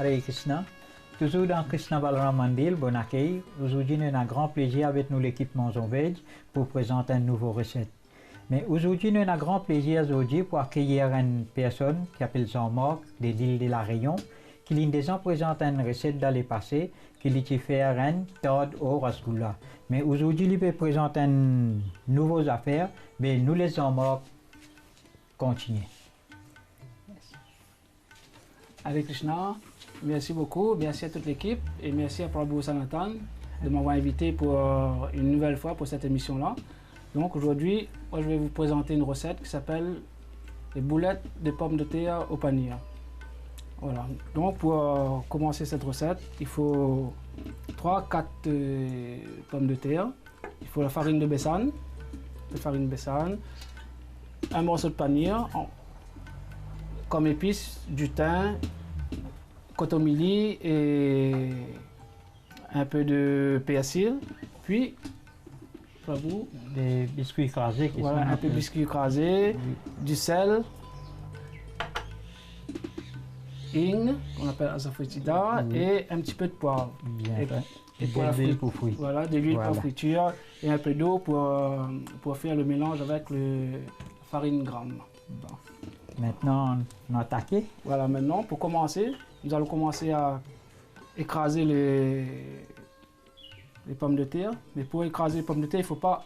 Hare Krishna. Toujours dans Krishna Balaram Mandir, bon accueil. Aujourd'hui, nous avons un grand plaisir avec nous l'équipe Maison Veg pour présenter une nouvelle recette. Mais aujourd'hui, nous avons un grand plaisir aujourd'hui pour accueillir une personne qui s'appelle Jean-Marc de l'île de la Réunion, qui lui déjà présente une recette dans le passé, qui lui fait une tarte au rasgoula. Mais aujourd'hui, il peut présenter une nouvelle affaire, mais nous les Jean-Marc continuer. Hare Krishna, merci beaucoup, merci à toute l'équipe et merci à Prabhu Sanatan de m'avoir invité pour une nouvelle fois pour cette émission-là. Donc aujourd'hui, moi je vais vous présenter une recette qui s'appelle les boulettes de pommes de terre au panir. Voilà, donc pour commencer cette recette, il faut 3-4 pommes de terre, il faut la farine de besan, un morceau de panir, comme épices du thym, kotomili et un peu de persil, puis des biscuits écrasés qui voilà, sont un peu de biscuits écrasés, oui. Du sel, ing, qu'on appelle asafoetida, oui. Et un petit peu de poivre. Bien et pour la l'huile pour friture. Voilà, de l'huile pour friture et un peu d'eau pour faire le mélange avec la farine gramme. Bon. Maintenant, on a attaqué. Voilà, maintenant, pour commencer, nous allons commencer à écraser les pommes de terre. Mais pour écraser les pommes de terre, il ne faut pas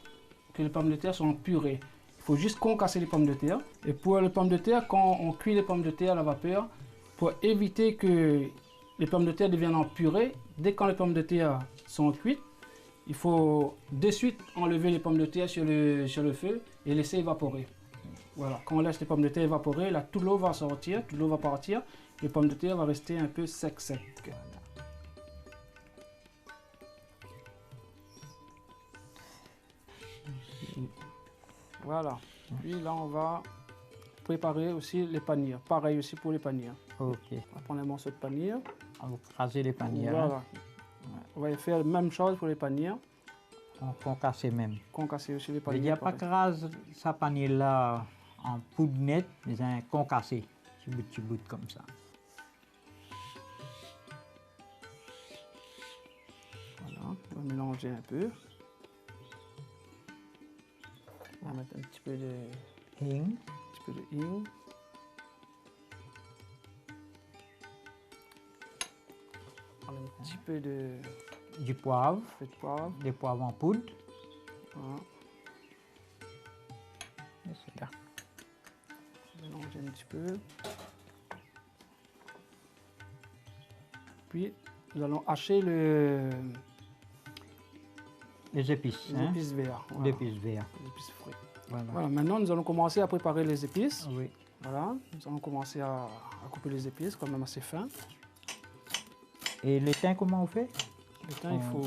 que les pommes de terre soient en purée. Il faut juste concasser les pommes de terre. Et pour les pommes de terre, quand on cuit les pommes de terre à la vapeur, pour éviter que les pommes de terre deviennent en purée, dès que les pommes de terre sont cuites, il faut de suite enlever les pommes de terre sur le feu et laisser évaporer. Voilà, quand on laisse les pommes de terre évaporer, là toute l'eau va sortir, toute l'eau va partir, les pommes de terre vont rester un peu sec. Voilà, puis là on va préparer aussi les panires, pareil aussi pour les panires. Ok. On va prendre un morceau de panire. On va craser les panires. Voilà. Hein? On va faire la même chose pour les panires. On concasse même. Concasser aussi les panires. Il n'y a pas que rase sa panire là en poudre nette, mais un concassé, petit bout comme ça. Voilà, on va mélanger un peu. On va mettre un petit peu de hing. Un petit peu du poivre. Des poivres en poudre. Voilà. C'est là. Mélanger un petit peu. Puis nous allons hacher les épices. Les épices verts. Voilà. Les épices verts. Les épices fruits. Voilà. Maintenant nous allons commencer à préparer les épices. Oui. Voilà, nous allons commencer à couper les épices quand même assez fin. Et le thym, comment on fait? Le thym, il faut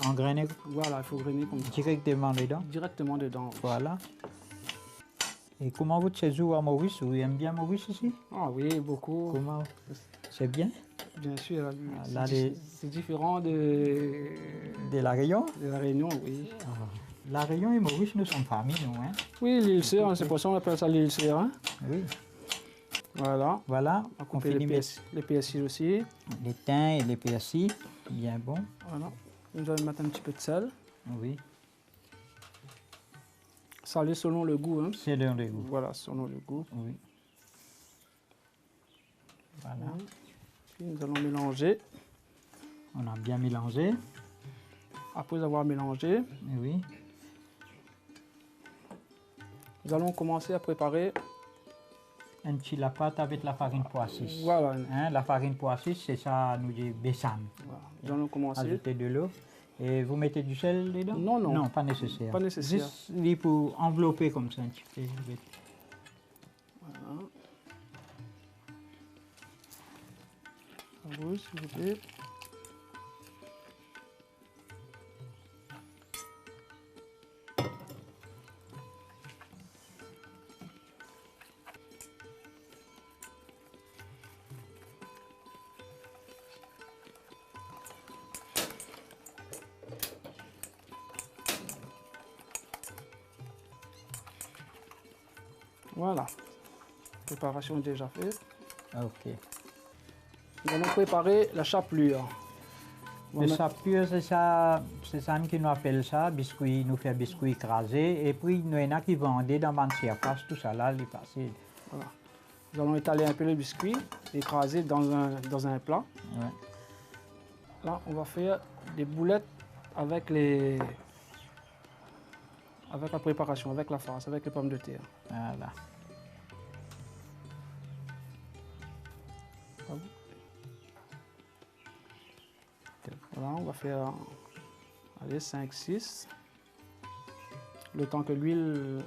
engrainer. Voilà, il faut grainer comme ça. Directement dedans? Directement dedans. Voilà. Et comment vous séjour à Maurice? Vous aimez bien Maurice ici? Ah oui, beaucoup. Comment? C'est bien? Bien sûr. C'est différent de la Réunion? De la Réunion, oui. Ah. La Réunion et Maurice, nous sommes familles, nous. Hein? Oui, l'île Sœur, c'est pour ça qu'on appelle ça l'île Sœur. Hein? Oui. Voilà. Voilà. On coupe les persils aussi. Les thym et les persils, bien bon. Voilà. Nous allons mettre un petit peu de sel. Oui. Salé selon le goût. Hein? Selon le goût. Voilà, selon le goût. Oui. Voilà. Puis nous allons mélanger. On a bien mélangé. Après avoir mélangé, oui. Nous allons commencer à préparer la pâte avec la farine poissis. Voilà. Hein, la farine poissis, c'est ça, nous dit besan. Voilà. Nous allons commencer. Ajouter de l'eau. Et vous mettez du sel dedans? Non, non. Non, pas nécessaire. Pas nécessaire. Juste pour envelopper comme ça un petit peu. Voilà. À vous, s'il vous plaît. Voilà. Préparation déjà faite. Ok. nous allons préparer la chapelure. On va Le mettre- sapure, c'est ça qui nous appelle ça, biscuit, nous fait biscuit écrasé. Et puis, nous en a qui vendent dans ma surface, tout ça là, il est facile. Voilà. Nous allons étaler un peu le biscuit, écraser dans un plat. Ouais. Là, on va faire des boulettes avec avec la préparation, avec la farce, avec les pommes de terre. Voilà. Voilà, on va faire allez, 5, 6. Le temps que l'huile,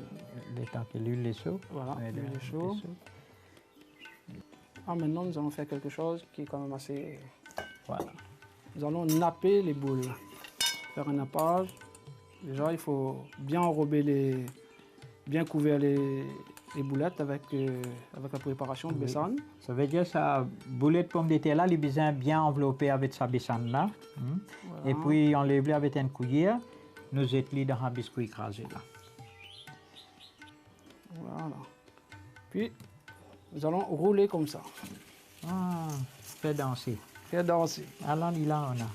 Le temps que l'huile est chaude. voilà, Ouais, l'huile est l'huile chaude. Ah, maintenant, nous allons faire quelque chose qui est quand même assez... Voilà. Nous allons napper les boules. Faire un nappage. Déjà, il faut bien enrober bien couvrir les boulettes avec la préparation de Oui. bessane. Ça veut dire ça, boulet de pomme de terre là, il est besoin bien enveloppé avec sa bessane là. Voilà. Et puis, on lève avec une cuillère, nous étalons dans un biscuit écrasé là. Voilà. Puis, nous allons rouler comme ça. Ah, fait danser. Faire danser. Alors, là, on a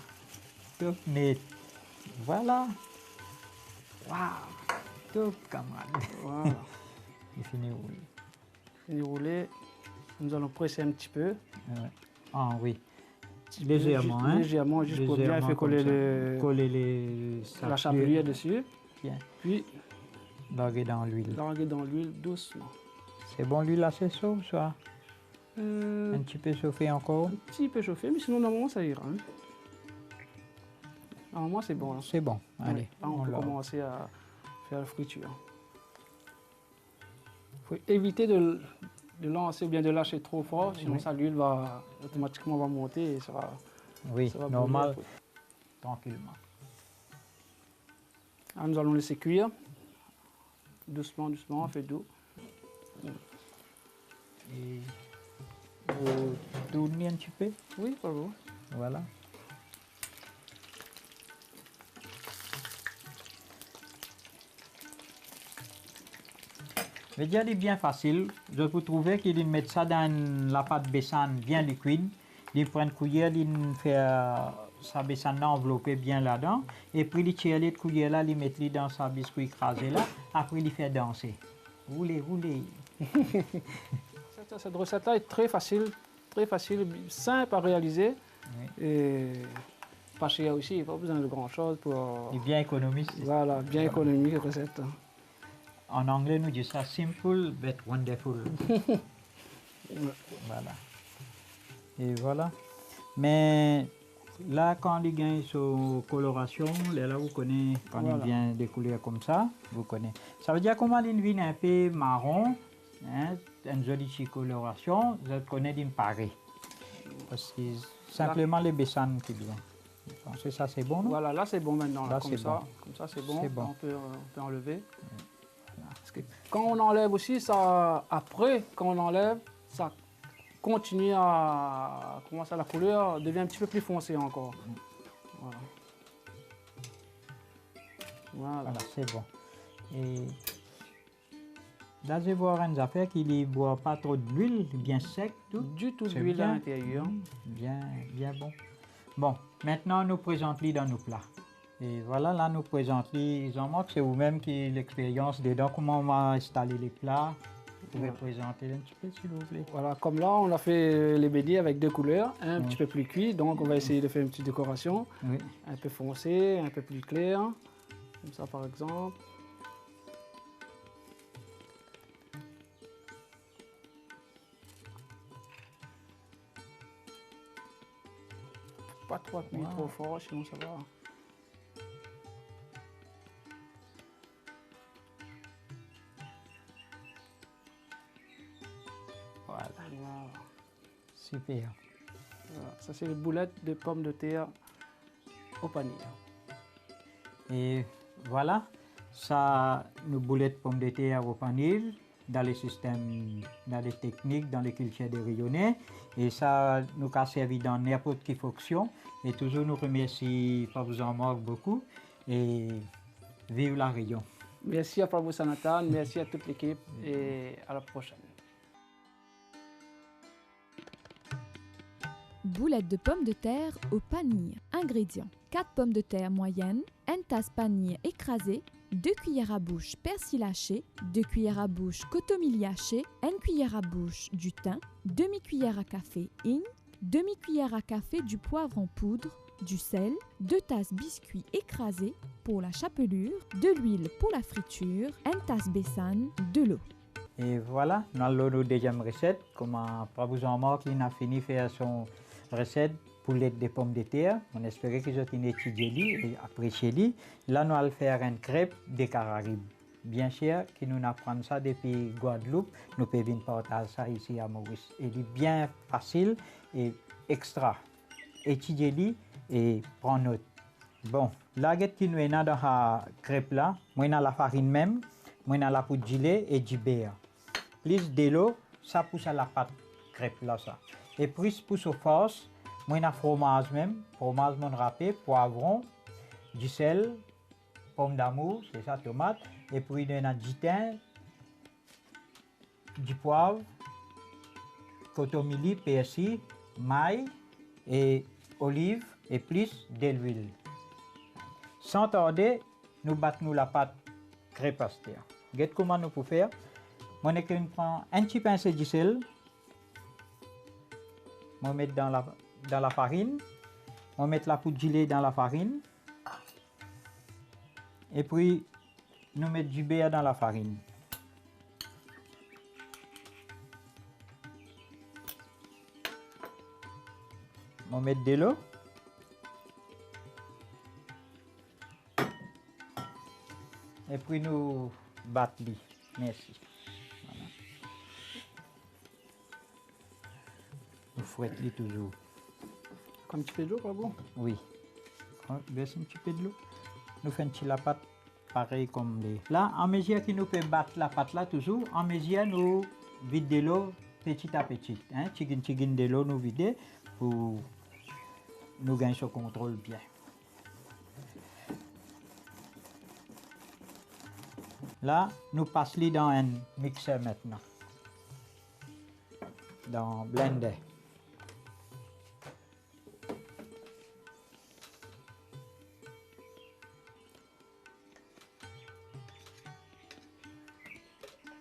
tout net. Voilà. Waouh, tout camarade. Voilà. Il finit oui. Fini de rouler. Nous allons presser un petit peu. Ouais. Ah oui. Légèrement, hein? Légèrement, juste pour bien Légèrement faire coller, comme ça. Coller la la chapelure dessus. Bien. Puis, Larguer dans l'huile. larguer dans l'huile doucement. C'est bon, l'huile assez chaude, soit Un un petit peu chauffé encore. petit peu chauffé, mais sinon, normalement, ça ira. Hein. Normalement, c'est bon. Là. C'est bon. Allez, Là, on peut largue. commencer à faire la friture. Il faut éviter de lancer ou bien de lâcher trop fort, sinon Oui. ça, l'huile va automatiquement va monter et Oui, ça va normal, brûler. tranquillement. Alors, nous allons laisser cuire. Doucement, doucement, on fait doux. Et vous tournez un petit peu. Oui, bravo. Voilà. Le gel est bien facile. Je vous trouvais qu'il met ça dans la pâte bessane bien liquide. Il prend une cuillère, il fait sa bessane enveloppée bien là-dedans. Et puis il tire les cuillères là, il met dans sa biscuit écrasé là. Après il fait danser. Roulez, roulez. Cette recette-là est très facile, simple à réaliser. Oui. Et pas cher aussi, pas besoin de grand-chose pour... Il est bien économiste. Voilà, bien économique la recette. En anglais, nous disons ça simple but wonderful. Voilà. Et voilà. Mais là, quand les gains sont coloration, là, vous connaissez, quand Voilà. il vient des couleurs comme ça, vous connaissez. Ça veut dire comment il vient un peu marron, hein, une jolie petite coloration, vous connaissez d'une pareille. Parce que simplement les bessanes qui viennent. C'est ça, c'est bon, non? Voilà, là c'est bon maintenant. Là, comme c'est ça, bon. comme ça c'est bon. C'est bon. On peut enlever. Parce que quand on enlève aussi, ça, après, quand on enlève, ça continue à commencer la couleur devient un petit peu plus foncée encore. Voilà. Voilà. Voilà, c'est bon. Et là, je vais voir une affaire qui ne boit pas trop d'huile, bien sec, tout. Du tout C'est d'huile à bien. l'intérieur. Bien, bien bon. Bon, maintenant, nous présentons dans nos plats. Et voilà, là, nous présentons, ils en manquent, c'est vous-même qui avez l'expérience dedans, comment on va installer les plats. Vous pouvez présenter un petit peu, s'il vous plaît. Voilà, comme là, on a fait les bénis avec deux couleurs, un petit peu plus cuit, donc on va essayer de faire une petite décoration, Oui. un peu foncé, un peu plus clair, comme ça par exemple. Pas trop appuyer Wow. trop fort, sinon ça va. Voilà, Voilà. super. Voilà. Ça c'est les boulettes de pommes de terre au panier. Et voilà, ça, nous boulettes pommes de terre au panil, dans les systèmes, dans les techniques, dans les cultures de rayonnés. Et ça nous a servi dans n'importe quelle fonction. Et toujours nous remercie, pas vous en manque beaucoup. Et vive la Rayon. Merci à Prabhu Sanatan, merci à toute l'équipe et à la prochaine. Boulettes de pommes de terre au panir. Ingrédients 4 pommes de terre moyennes, une tasse panir écrasée, 2 cuillères à bouche persil haché, 2 cuillères à bouche cotomili haché, 1 cuillère à bouche du thym, demi-cuillère à café igne, demi-cuillère à café du poivre en poudre, du sel, 2 tasses biscuits écrasés pour la chapelure, de l'huile pour la friture, 1 tasse bessane, de l'eau. Et voilà, nous allons la deuxième recette. Comment Prabhu Jean-Marc il a fini de faire son recette poulet de pommes de terre. On espérait qu'ils ont étudié et apprécié. Là, nous allons faire une crêpe des Caraïbes. Bien sûr, que nous apprenons ça depuis Guadeloupe, nous pouvons partager ça ici à Maurice. Il est bien facile et extra. Étudiez-le et prends note. Bon, là, qui nous est dans la crêpe là, moi, dans la farine même, moi, dans la poudre de gilet et du beurre. Plus de l'eau, ça pousse à la pâte crêpe là, ça. Et plus pousse aux forces, moi, dans le fromage même, fromage mon râpé, poivron, du sel, pomme d'amour, c'est ça, tomate, et puis dans du thym, du poivre, cotomili, persil, maïs et olive et plus de l'huile. Sans tarder, nous battons la pâte crêpe pastère. Regardez comment nous pouvons faire. Moi, je prends un petit pincé de sel. Je mets dans la farine. Je mets la poudre de gilet dans la farine. Et puis, nous mettons du beurre dans la farine. On met de l'eau. Et puis nous battons. Merci. Voilà. Nous fouettons toujours. Comme un petit peu d'eau, pas bon? Oui. Baisse un petit peu de l'eau. Nous faisons la pâte pareil comme les. Là, en mesure que nous pouvons battre la pâte là toujours, en mesure nous vidons de l'eau petit à petit. Tigin de l'eau nous vider pour nous gagner ce contrôle bien. Là, nous passons dans un mixeur maintenant. Dans blender.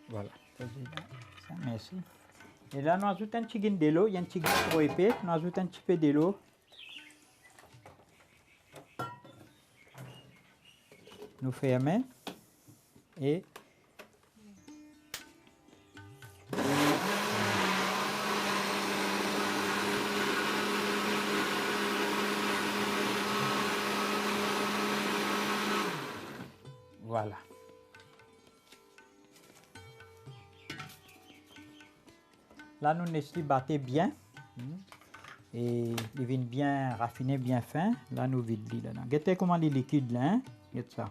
Voilà. Ça, merci. Et là, nous ajoutons un petit peu de l'eau. Il y a un petit peu trop épais. Nous ajoutons un petit peu de l'eau. Nous fermons. Et voilà. Là, nous laissons battre bien. Et il vient bien raffiné, bien fin. Là, nous vidons là. Regardez comment il est liquide là. Hein? Regardez ça.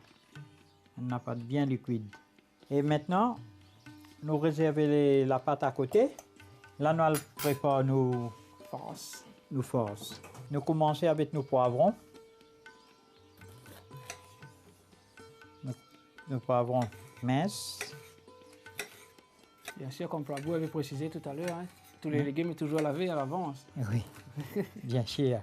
On n'a pas bien liquide. Et maintenant, nous réservons la pâte à côté. Là, nous préparons nos forces. Nous commençons avec nos poivrons. Nos poivrons minces. Bien sûr, comme Prabhu avait précisé tout à l'heure, hein, tous les légumes sont toujours lavés à l'avance. Oui, bien sûr.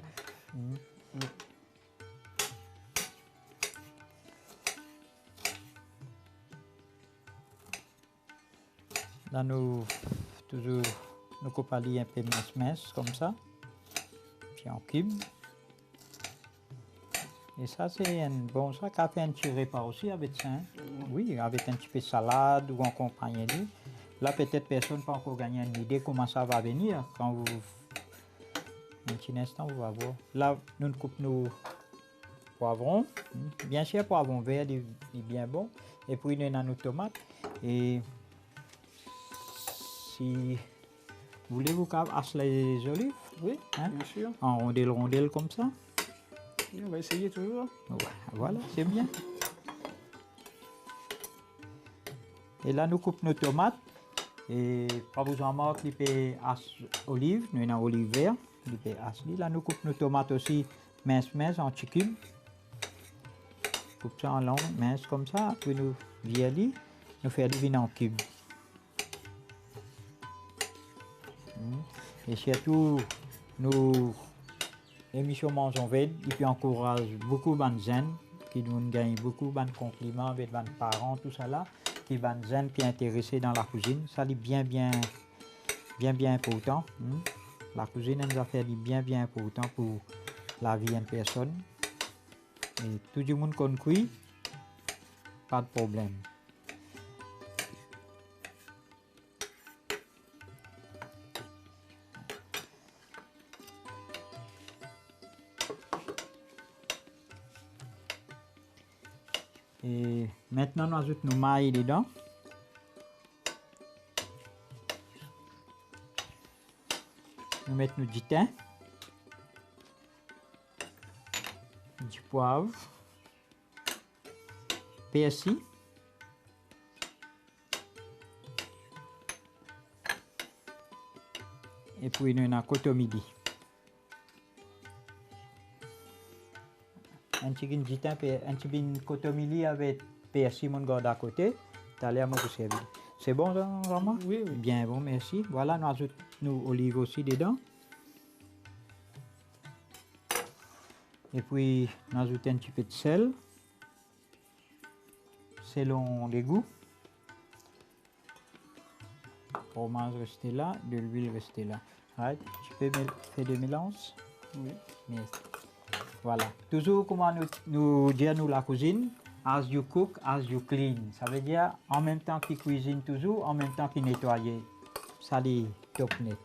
Là, nous coupons un peu mince comme ça, puis en cube. Et ça, c'est un bon ça, qu'a fait un petit repas aussi avec ça. Hein? Oui, avec un petit peu de salade ou en compagnie. Là, peut-être personne n'a pas encore gagné une idée comment ça va venir. Quand vous... Un petit instant, vous allez voir. Là, nous coupons nos poivrons. Bien sûr, poivron vert, il est bien bon. Et puis, nous avons nos tomates. Et si vous voulez, vous pouvez hacher les olives. Oui, hein? Bien sûr. En rondelles comme ça. Et on va essayer toujours. Ouais, voilà, c'est bien. Et là, nous coupons nos tomates. Et Prabhu Jean-Marc, il peut hacher olive. Nous avons olive vert. Il peut hacher. Là, nous coupons nos tomates aussi mince en petits cubes. Coupe ça en long, mince comme ça. Puis nous virer. Nous faire du vin en cubes. Et surtout, nous, l'émission Mangeons Veg, et puis encourage beaucoup de jeunes qui nous gagnent beaucoup de compliments avec les parents, tout ça là, qui sont jeunes qui sont intéressés dans la cuisine. Ça est bien important. La cuisine est une affaire bien important pour la vie d'une personne. Et tout le monde qu'on cuit, pas de problème. Et maintenant, nous ajoutons nos mailles dedans. Nous mettons du thym, du poivre, persil, et puis nous avons cotomili. Un petit cotomili avec persil, mon gars d'à côté. T'as l'air de servir. C'est bon, Rama? Oui, oui. Bien bon, merci. Voilà, nous ajoutons nos olives aussi dedans. Et puis, nous ajoutons un petit peu de sel, selon les goûts. Fromage rester là, de l'huile rester là. Right. Tu peux faire des mélanges? Oui. Merci. Voilà. Toujours comment nous dire nous la cuisine, as you cook, as you clean. Ça veut dire en même temps qu'il cuisine toujours, en même temps qu'il nettoie. Ça dit top net.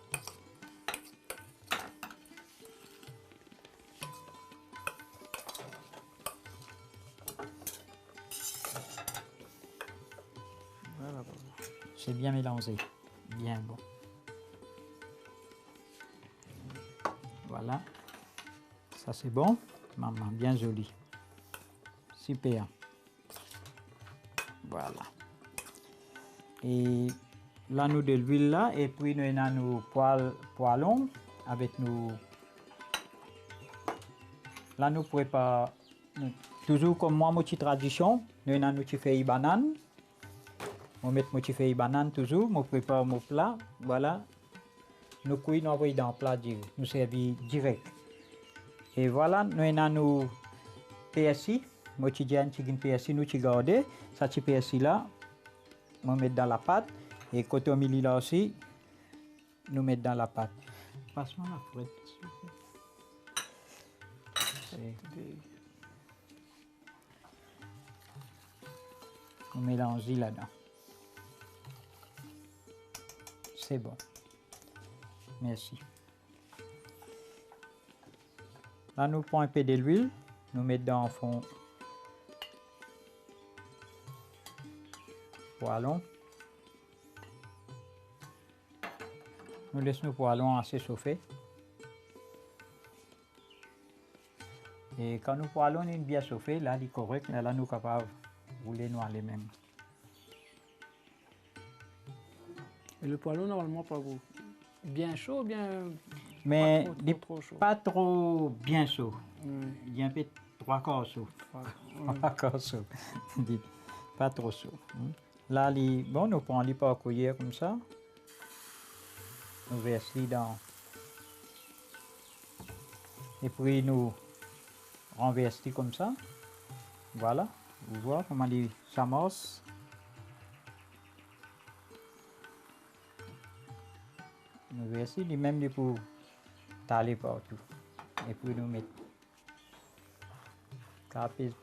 C'est bien mélangé, bien bon. Voilà, ça c'est bon, maman, bien joli. Super. Voilà. Et là nous de l'huile là, et puis nous avons nos poêlons avec nos. Là nous préparons, toujours comme moi, petite tradition, nous avons nos petits feuilles bananes. On met mon petit feuille banane toujours, on prépare mon plat, voilà. Nous cuisons, nous envoyons dans le plat, nous servons direct. Et voilà, nous avons nos persil, moi je dis un petit persil, nous gardons, ça petit persil là, on met dans la pâte, et quand on met là aussi, nous mettons dans la pâte. Passe-moi la frette. On mélange là-dedans. C'est bon. Merci. Là, nous prenons un peu de l'huile. Nous mettons dans le fond. Poêlons. Nous laissons nos poêlons assez chauffés. Et quand nos poêlons sont bien chauffés, là, il est correct. Là, nous sommes capables de rouler nous les mêmes. Et le poêlon, normalement, pas bien chaud, bien. Mais trop chaud. Pas trop bien chaud. Il y a un peu 3 quarts chaud. 3 quarts chaud. Pas trop chaud. Là, bon, nous prenons les par cuillère comme ça. Nous versons dans. Et puis nous renversons comme ça. Voilà. Vous voyez comment il s'amorce. Nous versons les mêmes pour taler partout. Et puis nous mettons. Un petit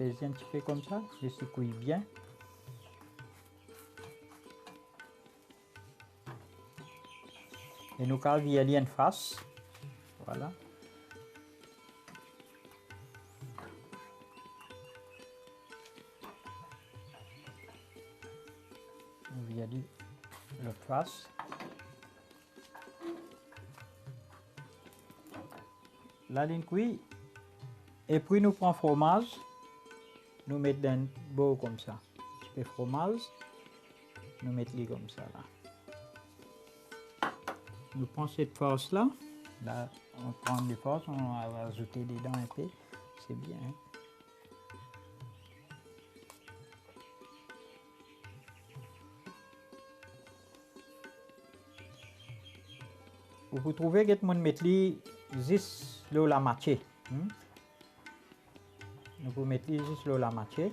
peu comme ça, je secoue bien. Et nous calons une face. Voilà. Nous violons l'autre face. La ligne cuit. Et puis nous prenons fromage. Nous mettons dans un bol comme ça. Un petit peu de fromage. Nous mettons comme ça là. Nous prenons cette farce là. Là, on prend les farces, on va ajouter dedans un peu. C'est bien. Hein? Vous trouvez que mon mettre juste la moitié. Nous pouvons mettre juste la moitié.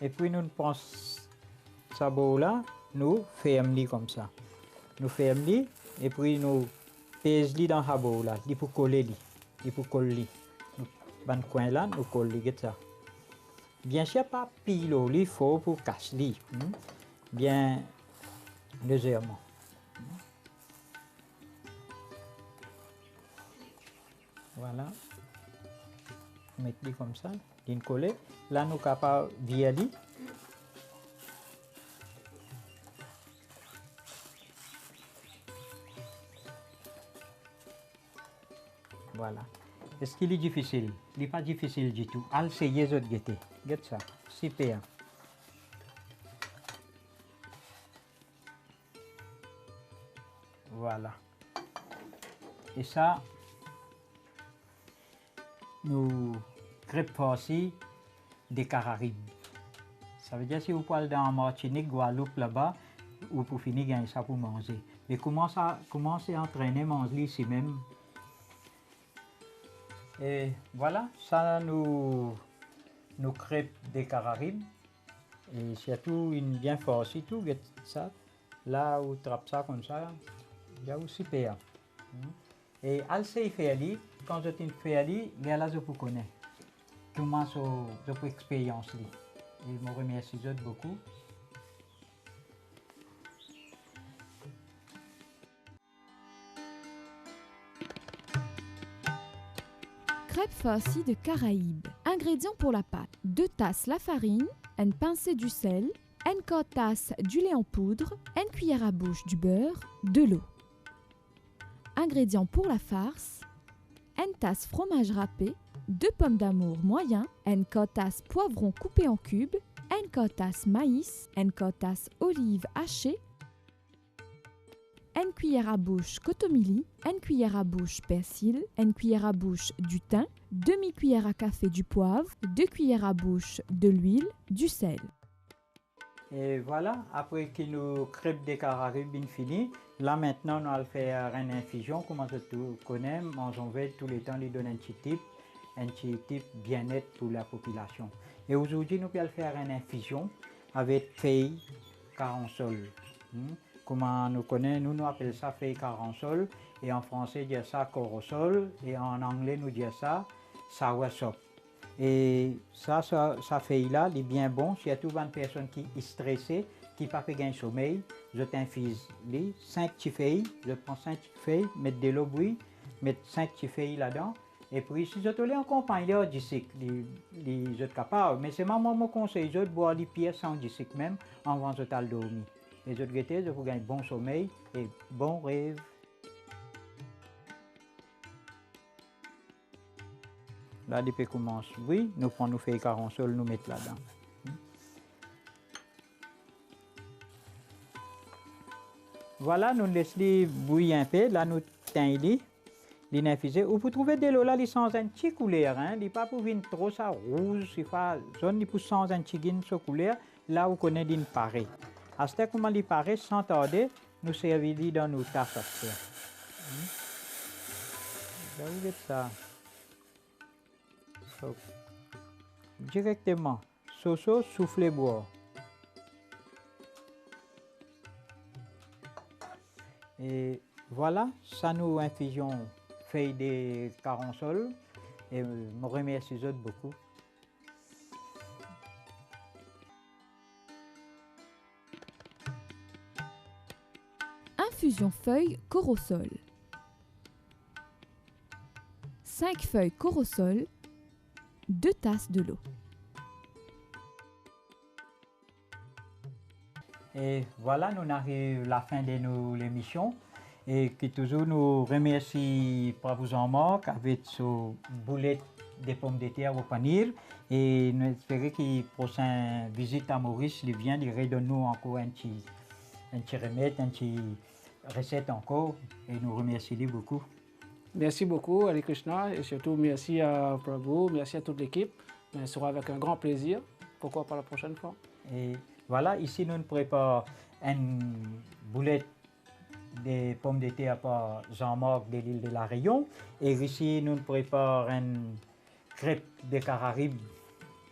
Et puis nous prenons ce bol là, nous fermons comme ça. Nous fermons et puis nous pèsons dans ce bol là, il faut coller, il faut coller. Dans le coin là, nous collons ça. Bien sûr, pas pile, il faut pour casser, bien légèrement. Voilà. Mettez comme ça, d'une coller. Là, nous sommes capables de virer. Voilà. Est-ce qu'il est difficile? Il n'est pas difficile du tout. Allez, essayez de guetter. Guette ça. Super. Voilà. Et ça, nous crêpes farcies des Caraïbes. Ça veut dire si vous parlez dans Martinique, Guadeloupe là-bas, ou pour finir, gagner ça pour manger. Mais commencez à entraîner, manger ici même. Et voilà, ça nous crêpes des Caraïbes. Et surtout une bien farcie, tout ça. Là où trappe ça comme ça, il y a aussi super. Et al se faire quand je t'ai fait là je vous connais. Comment je peux expérience li. Et je remercie beaucoup. Crêpes farcies de Caraïbes. Ingrédients pour la pâte. 2 tasses la farine, une pincée du sel, une quart tasse du lait en poudre, une cuillère à bouche du beurre, de l'eau. Ingrédients pour la farce. Une tasse fromage râpé, 2 pommes d'amour moyens, une quart tasse poivron coupé en cubes, une quart tasse maïs, une quart tasse olive hachée, une cuillère à bouche cotomili, une cuillère à bouche persil, une cuillère à bouche du thym, demi-cuillère à café du poivre, 2 cuillères à bouche de l'huile, du sel. Et voilà, après que nos crêpes des Caraïbes fini, là maintenant nous allons faire une infusion, comme tu connais, mangeons tous les temps, lui donne un petit type bien-être pour la population. Et aujourd'hui nous allons faire une infusion avec feuilles carançol. Comment nous connaissons, nous appelons ça feuille carançol, et en français on dit ça corosol, et en anglais nous disons ça soursop. Et ça feuille là, il est bien bon, surtout pour une personne qui est stressée, qui n'a pas fait gagner sommeil. Je t'infuse 5 petites feuilles, je prends 5 petites feuilles, mettre de l'eau bouillie, mettre 5 petites feuilles là-dedans. Et puis si je te l'ai en compagnie du sucre, je suis capable, mais c'est maman me conseille de boire des pièces sans du sucre même avant de dormir. Et je vous gagne bon sommeil et bon rêve. Là, depuis qu'on commence, oui, nous prenons nos feuilles carançol, nous mettons là-dedans. Voilà, nous laissons bouillir un peu. Là, nous teintons l'infusé. Vous pouvez trouver de l'eau là, sans un petit couleur. Il n'est pas pour venir trop ça rouge, il faut zone pour sans un petit gain de couleur. Là, vous connaissez d'une pareille. À ce moment il paraît, sans tarder, nous servons dans nos tasses à faire. Vous êtes ça. So, directement, soso, soufflez boire. Et voilà, ça nous infusion feuille de carançol et je remercie beaucoup. Infusion feuille corosol. 5 feuilles corosol, 2 tasses de l'eau. Et voilà, nous arrivons à la fin de l'émission et qui toujours nous remercie pour vous en manque avec ce boulet de pommes de terre au panier et nous espérons que la prochaine visite à Maurice, il vient de redonner nous encore un petit remède, une petite recette encore et nous remercions beaucoup. Merci beaucoup, Ali Krishna, et surtout merci à Prabhu, merci à toute l'équipe. On sera avec un grand plaisir. Pourquoi pas la prochaine fois? Et voilà, ici nous préparons une boulette des pommes de terre par Jean-Marc de l'île de la Réunion. Et ici, nous préparons une crêpe des Caraïbes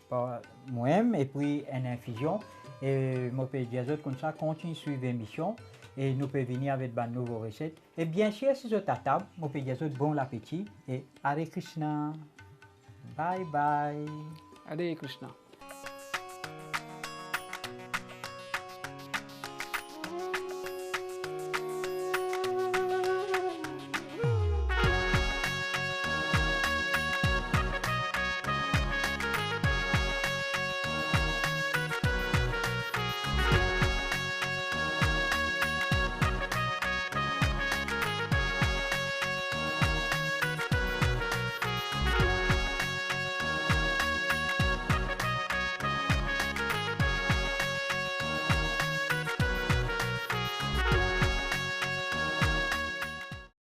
par moi-même et puis une infusion. Et je peux dire comme ça, continue à suivre l'émission et nous pouvons venir avec de nouvelles recettes. Et bien sûr, si vous êtes à table, je peux dire bon appétit et Hare Krishna. Bye bye. Hare Krishna.